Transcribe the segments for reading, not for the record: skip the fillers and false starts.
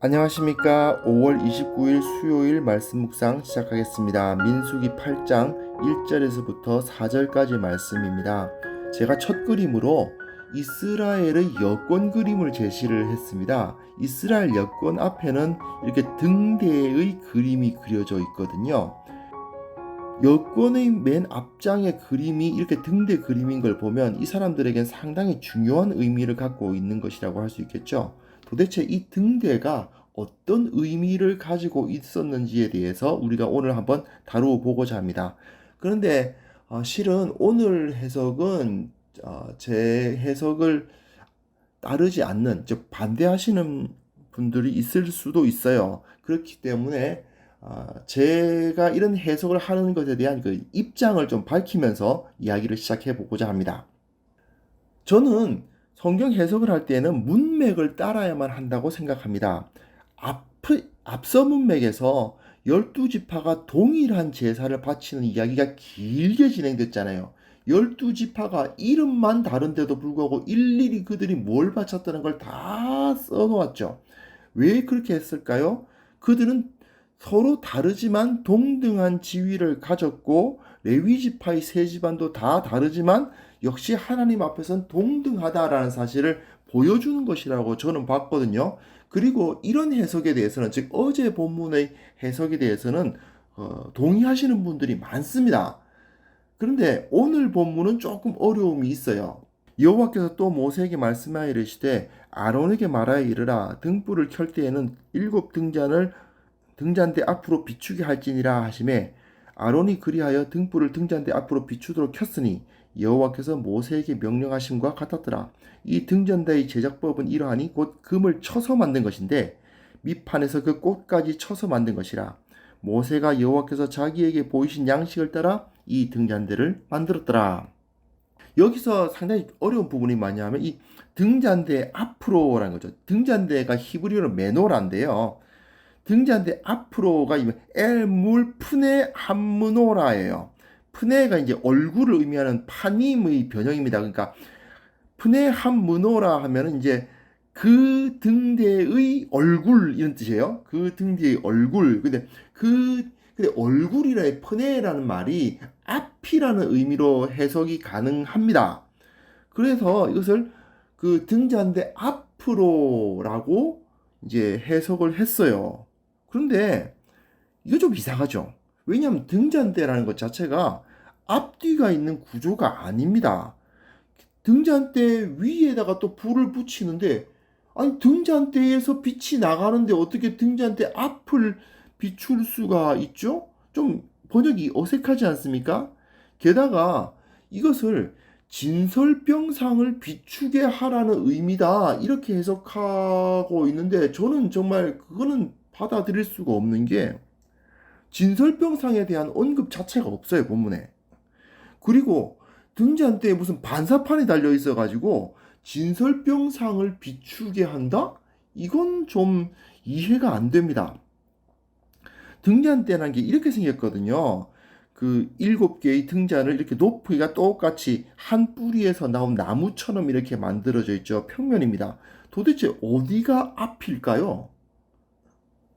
안녕하십니까. 5월 29일 수요일 말씀 묵상 시작하겠습니다. 민수기 8장 1절에서부터 4절까지 말씀입니다. 제가 첫 그림으로 이스라엘의 여권 그림을 제시를 했습니다. 이스라엘 여권 앞에는 이렇게 등대의 그림이 그려져 있거든요. 여권의 맨 앞장의 그림이 이렇게 등대 그림인 걸 보면 이 사람들에겐 상당히 중요한 의미를 갖고 있는 것이라고 할 수 있겠죠. 도대체 이 등대가 어떤 의미를 가지고 있었는지에 대해서 우리가 오늘 한번 다루어 보고자 합니다. 그런데 실은 오늘 해석은 제 해석을 따르지 않는, 즉 반대하시는 분들이 있을 수도 있어요. 그렇기 때문에 제가 이런 해석을 하는 것에 대한 그 입장을 좀 밝히면서 이야기를 시작해 보고자 합니다. 저는 성경 해석을 할 때는 문맥을 따라야만 한다고 생각합니다. 앞서 문맥에서 12지파가 동일한 제사를 바치는 이야기가 길게 진행됐잖아요. 12지파가 이름만 다른데도 불구하고 일일이 그들이 뭘 바쳤다는 걸 다 써놓았죠. 왜 그렇게 했을까요? 그들은 서로 다르지만 동등한 지위를 가졌고 레위 지파의 세 집안도 다 다르지만 역시 하나님 앞에서는 동등하다라는 사실을 보여주는 것이라고 저는 봤거든요. 그리고 이런 해석에 대해서는, 즉 어제 본문의 해석에 대해서는 동의하시는 분들이 많습니다. 그런데 오늘 본문은 조금 어려움이 있어요. 여호와께서 또 모세에게 말씀하여 이르시되 아론에게 말하여 이르라 등불을 켤 때에는 7등잔대 앞으로 비추게 할지니라 하시매 아론이 그리하여 등불을 등잔대 앞으로 비추도록 켰으니 여호와께서 모세에게 명령하심과 같았더라. 이 등잔대의 제작법은 이러하니 곧 금을 쳐서 만든 것인데 밑판에서 그 꽃까지 쳐서 만든 것이라. 모세가 여호와께서 자기에게 보이신 양식을 따라 이 등잔대를 만들었더라. 여기서 상당히 어려운 부분이 뭐냐면 이 등잔대 앞으로라는 거죠. 등잔대가 히브리어로 메노라인데요. 등잔대 앞으로가 엘물 푸네 함무노라예요. 푸네가 이제 얼굴을 의미하는 파님의 변형입니다. 그러니까 푸네 함무노라 하면은 이제 그 등대의 얼굴 이런 뜻이에요. 그 등대의 얼굴. 근데 얼굴이라의 푸네라는 말이 앞이라는 의미로 해석이 가능합니다. 그래서 이것을 그 등잔대 앞으로라고 이제 해석을 했어요. 그런데 이거 좀 이상하죠. 왜냐하면 등잔대라는 것 자체가 앞뒤가 있는 구조가 아닙니다. 등잔대 위에다가 또 불을 붙이는데, 아니 등잔대에서 빛이 나가는데 어떻게 등잔대 앞을 비출 수가 있죠? 좀 번역이 어색하지 않습니까? 게다가 이것을 진설병상을 비추게 하라는 의미다 이렇게 해석하고 있는데, 저는 정말 그거는 받아들일 수가 없는 게 진설병상에 대한 언급 자체가 없어요, 본문에. 그리고 등잔대에 무슨 반사판이 달려 있어가지고 진설병상을 비추게 한다? 이건 좀 이해가 안 됩니다. 등잔대라는 게 이렇게 생겼거든요. 그 7개의 등잔을 이렇게 높이가 똑같이 한 뿌리에서 나온 나무처럼 이렇게 만들어져 있죠. 평면입니다. 도대체 어디가 앞일까요?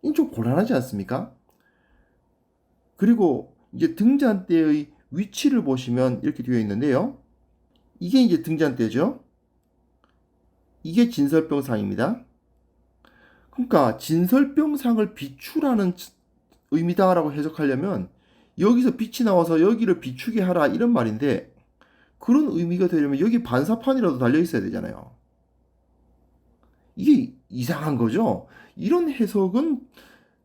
이건 좀 곤란하지 않습니까? 그리고 이제 등잔대의 위치를 보시면 이렇게 되어 있는데요. 이게 이제 등잔대죠. 이게 진설병상입니다. 그러니까 진설병상을 비추라는 의미다라고 해석하려면 여기서 빛이 나와서 여기를 비추게 하라 이런 말인데, 그런 의미가 되려면 여기 반사판이라도 달려 있어야 되잖아요. 이게 이상한 거죠. 이런 해석은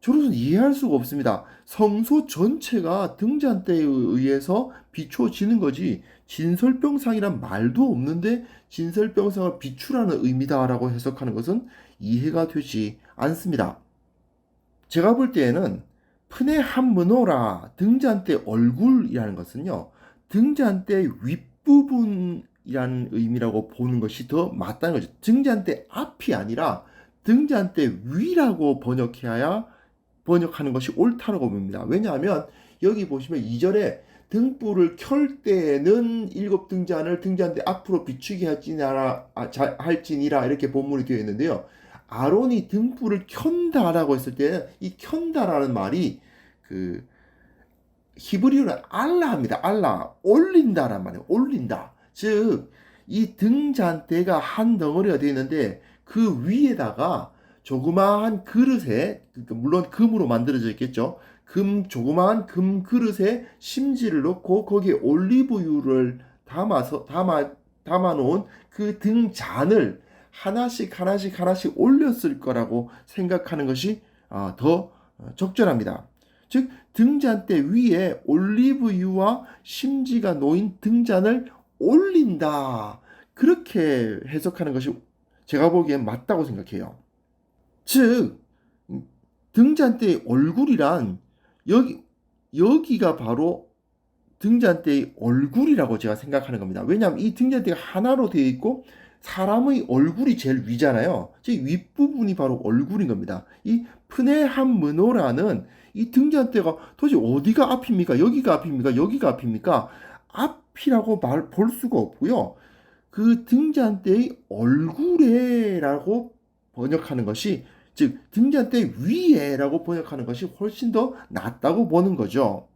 저로서는 이해할 수가 없습니다. 성소 전체가 등잔대에 의해서 비춰지는 거지 진설병상이란 말도 없는데 진설병상을 비추라는 의미다라고 해석하는 것은 이해가 되지 않습니다. 제가 볼 때에는 푸네 함무노라 등잔대 얼굴이라는 것은요, 등잔대 윗부분이라는 의미라고 보는 것이 더 맞다는 거죠. 등잔대 앞이 아니라 등잔대 위라고 번역하는 것이 옳다라고 봅니다. 왜냐하면 여기 보시면 2절에 등불을 켤 때에는 7등잔을 등잔대 앞으로 비추게 할지니라 이렇게 본문이 되어 있는데요. 아론이 등불을 켠다라고 했을 때 이 켠다라는 말이 그 히브리어는 알라입니다. 알라, 올린다란 말이에요. 올린다. 즉 이 등잔대가 한 덩어리가 되어 있는데 그 위에다가 조그마한 그릇에, 그러니까 물론 금으로 만들어져 있겠죠. 조그마한 금 그릇에 심지를 넣고 거기에 올리브유를 담아 놓은 그 등잔을 하나씩 올렸을 거라고 생각하는 것이 더 적절합니다. 즉 등잔대 위에 올리브유와 심지가 놓인 등잔을 올린다. 그렇게 해석하는 것이 제가 보기엔 맞다고 생각해요. 즉 등잔대의 얼굴이란 여기가 바로 등잔대의 얼굴이라고 제가 생각하는 겁니다. 왜냐하면 이 등잔대가 하나로 되어 있고 사람의 얼굴이 제일 위잖아요. 즉 윗부분이 바로 얼굴인 겁니다. 이 프네함 문호라는 이 등잔대가 도대체 어디가 앞입니까? 여기가 앞입니까? 여기가 앞입니까? 앞이라고 볼 수가 없고요. 그 등잔대의 얼굴에라고 번역하는 것이, 즉 등잔대 위에라고 번역하는 것이 훨씬 더 낫다고 보는 거죠.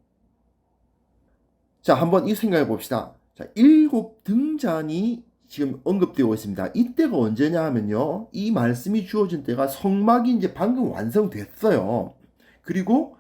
자, 한번 이 생각해 봅시다. 자, 7등잔이 지금 언급되고 있습니다. 이때가 언제냐 하면요, 이 말씀이 주어진 때가 성막이 이제 방금 완성됐어요. 그리고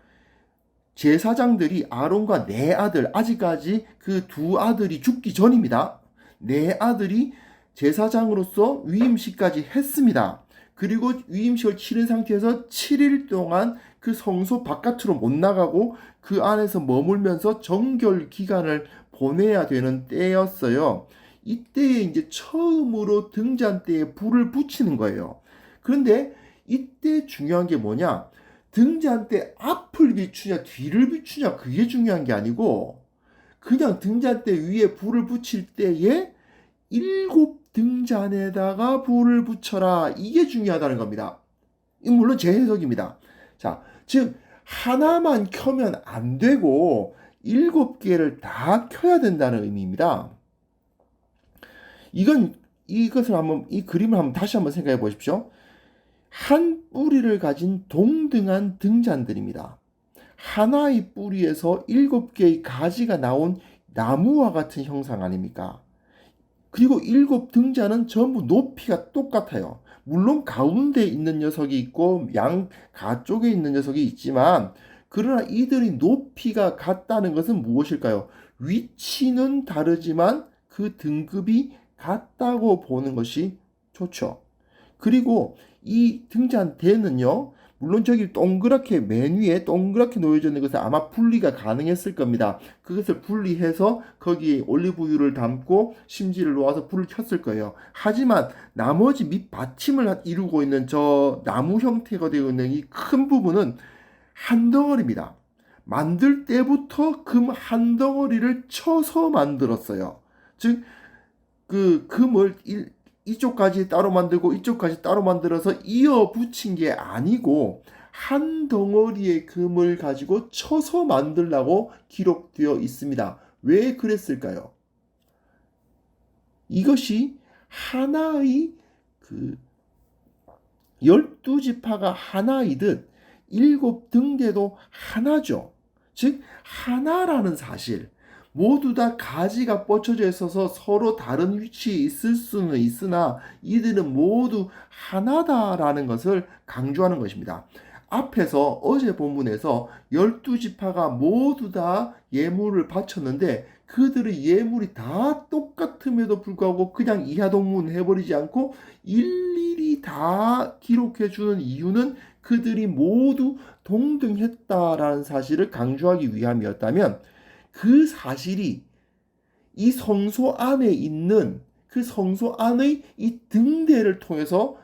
제사장들이 아론과 네 아들, 아직까지 그 두 아들이 죽기 전입니다. 네 아들이 제사장으로서 위임식까지 했습니다. 그리고 위임식을 치른 상태에서 7일 동안 그 성소 바깥으로 못 나가고 그 안에서 머물면서 정결 기간을 보내야 되는 때였어요. 이때에 이제 처음으로 등잔대에 불을 붙이는 거예요. 그런데 이때 중요한 게 뭐냐? 등잔대 앞을 비추냐 뒤를 비추냐 그게 중요한 게 아니고 그냥 등잔대 위에 불을 붙일 때에 7등잔에다가 불을 붙여라. 이게 중요하다는 겁니다. 물론 제 해석입니다. 자, 즉 하나만 켜면 안 되고 7개를 다 켜야 된다는 의미입니다. 이것을 한번, 이 그림을 한번 다시 한번 생각해 보십시오. 한 뿌리를 가진 동등한 등잔들입니다. 하나의 뿌리에서 7개의 가지가 나온 나무와 같은 형상 아닙니까? 그리고 7등잔은 전부 높이가 똑같아요. 물론 가운데 있는 녀석이 있고 양 가쪽에 있는 녀석이 있지만, 그러나 이들의 높이가 같다는 것은 무엇일까요? 위치는 다르지만 그 등급이 같다고 보는 것이 좋죠. 그리고 이 등잔대는요, 물론 저기 동그랗게 맨 위에 동그랗게 놓여져 있는 것은 아마 분리가 가능했을 겁니다. 그것을 분리해서 거기에 올리브유를 담고 심지를 놓아서 불을 켰을 거예요. 하지만 나머지 밑 받침을 이루고 있는 저 나무 형태가 되어 있는 이 큰 부분은 한 덩어리입니다. 만들 때부터 금 한 덩어리를 쳐서 만들었어요. 즉 그 금을 이쪽까지 따로 만들고 이쪽까지 따로 만들어서 이어 붙인 게 아니고 한 덩어리의 금을 가지고 쳐서 만들라고 기록되어 있습니다. 왜 그랬을까요? 이것이 하나의 12지파가 하나이듯 7등대도 하나죠. 즉 하나라는 사실, 모두 다 가지가 뻗쳐져 있어서 서로 다른 위치에 있을 수는 있으나 이들은 모두 하나다라는 것을 강조하는 것입니다. 앞에서 어제 본문에서 12지파가 모두 다 예물을 바쳤는데 그들의 예물이 다 똑같음에도 불구하고 그냥 이하동문 해버리지 않고 일일이 다 기록해 주는 이유는 그들이 모두 동등했다라는 사실을 강조하기 위함이었다면, 그 사실이 이 성소 안에 있는 그 성소 안의 이 등대를 통해서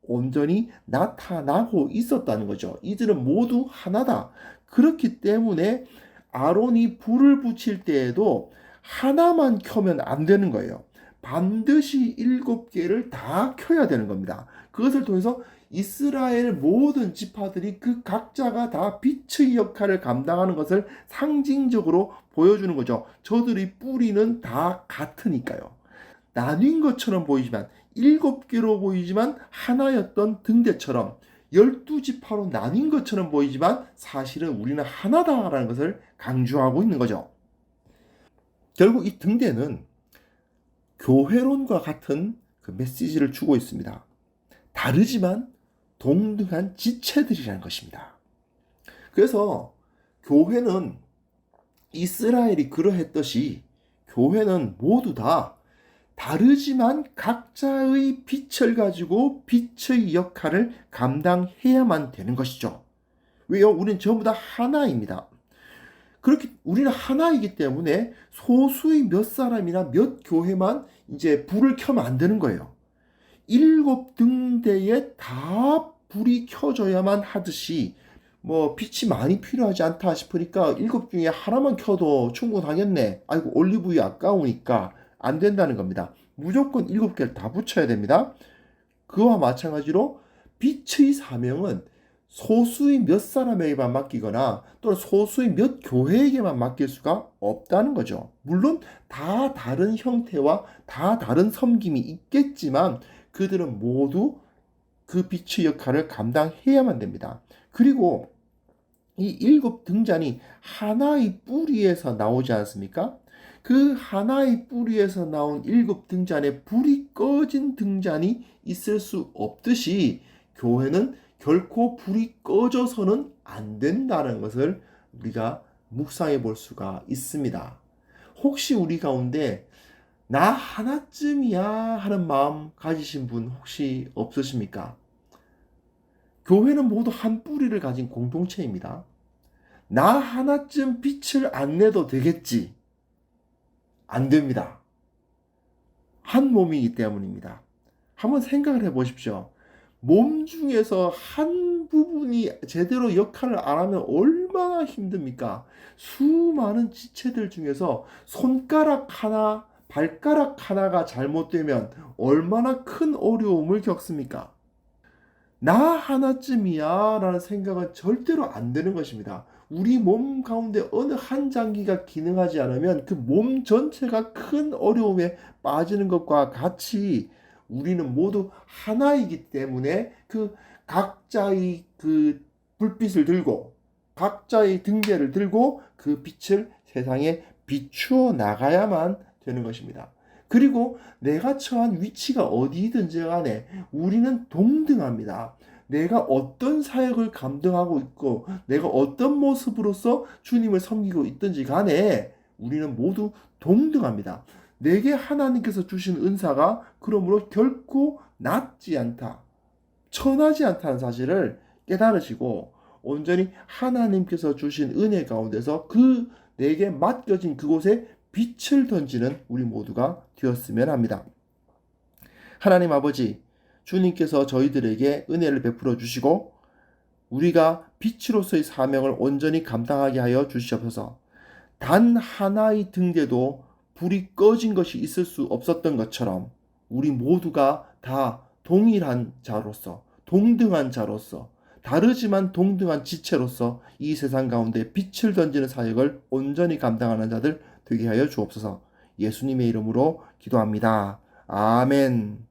온전히 나타나고 있었다는 거죠. 이들은 모두 하나다. 그렇기 때문에 아론이 불을 붙일 때에도 하나만 켜면 안 되는 거예요. 반드시 7개를 다 켜야 되는 겁니다. 그것을 통해서 이스라엘 모든 지파들이 그 각자가 다 빛의 역할을 감당하는 것을 상징적으로 보여주는 거죠. 저들의 뿌리는 다 같으니까요. 나뉜 것처럼 보이지만 7개로 보이지만 하나였던 등대처럼 12지파로 나뉜 것처럼 보이지만 사실은 우리는 하나다라는 것을 강조하고 있는 거죠. 결국 이 등대는 교회론과 같은 그 메시지를 주고 있습니다. 다르지만 동등한 지체들이라는 것입니다. 그래서 교회는 이스라엘이 그러했듯이 교회는 모두 다 다르지만 각자의 빛을 가지고 빛의 역할을 감당해야만 되는 것이죠. 왜요? 우리는 전부 다 하나입니다. 그렇게 우리는 하나이기 때문에 소수의 몇 사람이나 몇 교회만 이제 불을 켜면 안 되는 거예요. 7등대에 다 불이 켜져야만 하듯이 빛이 많이 필요하지 않다 싶으니까 7 중에 하나만 켜도 충분하겠네. 아이고 올리브유 아까우니까 안 된다는 겁니다. 무조건 7개를 다 붙여야 됩니다. 그와 마찬가지로 빛의 사명은 소수의 몇 사람에게만 맡기거나 또는 소수의 몇 교회에게만 맡길 수가 없다는 거죠. 물론 다 다른 형태와 다 다른 섬김이 있겠지만 그들은 모두 그 빛의 역할을 감당해야만 됩니다. 그리고 이 7등잔이 하나의 뿌리에서 나오지 않습니까? 그 하나의 뿌리에서 나온 7등잔에 불이 꺼진 등잔이 있을 수 없듯이 교회는 결코 불이 꺼져서는 안 된다는 것을 우리가 묵상해 볼 수가 있습니다. 혹시 우리 가운데 나 하나쯤이야 하는 마음 가지신 분 혹시 없으십니까? 교회는 모두 한 뿌리를 가진 공동체입니다. 나 하나쯤 빛을 안 내도 되겠지. 안 됩니다. 한 몸이기 때문입니다. 한번 생각을 해 보십시오. 몸 중에서 한 부분이 제대로 역할을 안 하면 얼마나 힘듭니까? 수많은 지체들 중에서 손가락 하나, 발가락 하나가 잘못되면 얼마나 큰 어려움을 겪습니까? 나 하나쯤이야 라는 생각은 절대로 안 되는 것입니다. 우리 몸 가운데 어느 한 장기가 기능하지 않으면 그 몸 전체가 큰 어려움에 빠지는 것과 같이 우리는 모두 하나이기 때문에 그 각자의 그 불빛을 들고 각자의 등대를 들고 그 빛을 세상에 비추어 나가야만 되는 것입니다. 그리고 내가 처한 위치가 어디든지 간에 우리는 동등합니다. 내가 어떤 사역을 감당하고 있고 내가 어떤 모습으로서 주님을 섬기고 있든지 간에 우리는 모두 동등합니다. 내게 하나님께서 주신 은사가 그러므로 결코 낮지 않다, 천하지 않다는 사실을 깨달으시고 온전히 하나님께서 주신 은혜 가운데서 그 내게 맡겨진 그곳에 빛을 던지는 우리 모두가 되었으면 합니다. 하나님 아버지, 주님께서 저희들에게 은혜를 베풀어 주시고 우리가 빛으로서의 사명을 온전히 감당하게 하여 주시옵소서. 단 하나의 등대도 불이 꺼진 것이 있을 수 없었던 것처럼 우리 모두가 다 동일한 자로서, 동등한 자로서, 다르지만 동등한 지체로서 이 세상 가운데 빛을 던지는 사역을 온전히 감당하는 자들 되게 하여 주옵소서. 예수님의 이름으로 기도합니다. 아멘.